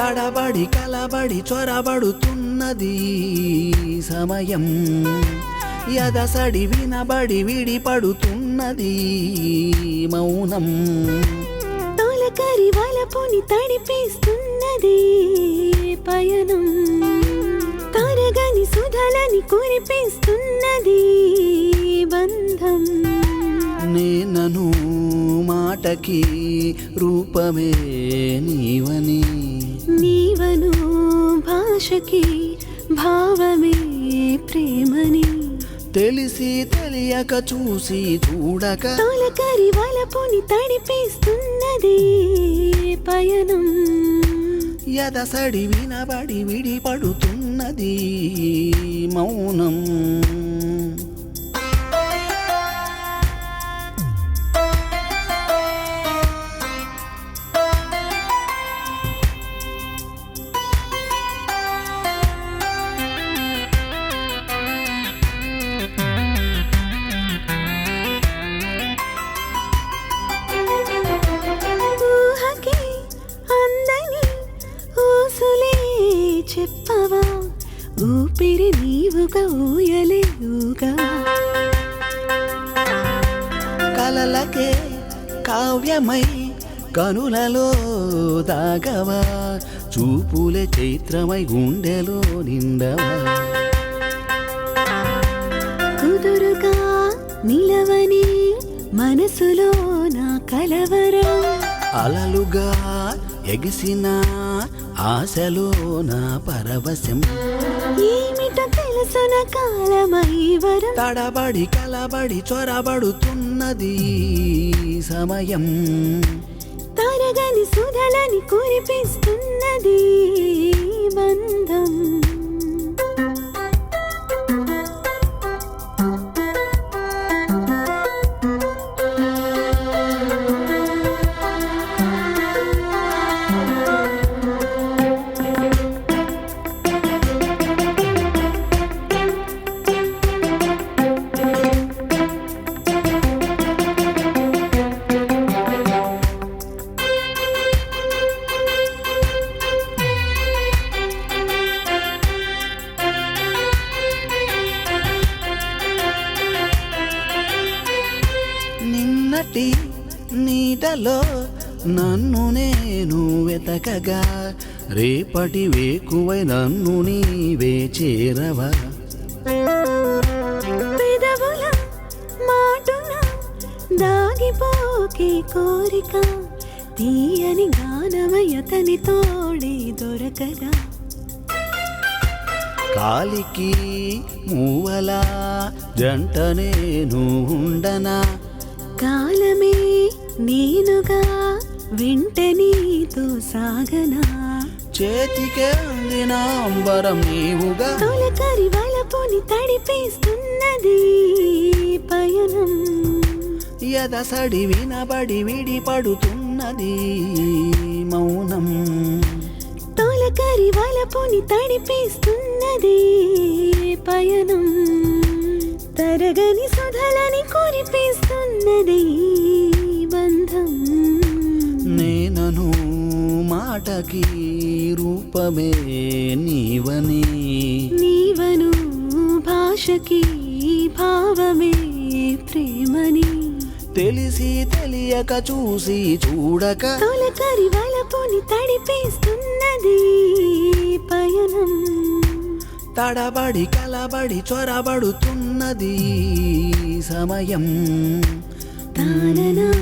తడబడి కలబడి చొరబడుతున్నది సమయం యదసడి వినబడి విడిపడుతున్నది మౌనం తొలకరి వలపుని తడిపిస్తున్నది పయనం తరగని సుధలని కురిపిస్తున్నది బంధం నేనను మాటకి రూపమే నీవని నీవను భాషకి భావమే ప్రేమని తెలిసి తెలియక చూసి చూడక తొలకరి వలపుని తడిపిస్తున్నది పయనం యదసడి వినబడి విడిపడుతున్నది మౌనం ఊహకి అందని ఊసులే చెప్పవా ఊపిరి నీవుగా ఊయలేవుగా కలలకే కావ్యమై కనులలో దాగవా చూపులే చైత్రమై గుండెలో నిండవా కుదురుగా నిలవని మనసులో నా కలవరం అలలుగా ఎగిసిన ఆశలో నా పరవశం ఏమిట తెలుసున కాలమై వరం తడబడి కలబడి చొరబడుతున్నది సమయం తరగని సుధలని కురిపిస్తున్నది బంధం నిన్నటి నీటలో నన్ను నేను వెతకగా రేపటి వేకువై నన్ను నీవే చేరవా పెదవుల మాటున దాగిపోకే కోరిక తీయని గానమయతని తోడే దొరకగా కాలికి మూవలా జంట నేను ఉండనా కాలమే నేనుగా వెంట నీతో సాగనా చేతికే అందిన అంబరం నీవుగా తొలకరి వలపుని తడిపిస్తున్నది పయనం యదసడి వినబడి విడిపడుతున్నది మౌనం తొలకరి వలపుని తడిపిస్తున్నది పయనం తరగని సుధలని కురిపిస్తున్నది బంధం నేనను మాటకి రూపమే నీవని నీవను భాషకి భావమే ప్రేమని తెలిసి తెలియక చూసి చూడక తొలకరి వలపుని తడిపిస్తున్నది పయనం తడబడి కలబడి చొరబడుతున్నది సమయం తాననా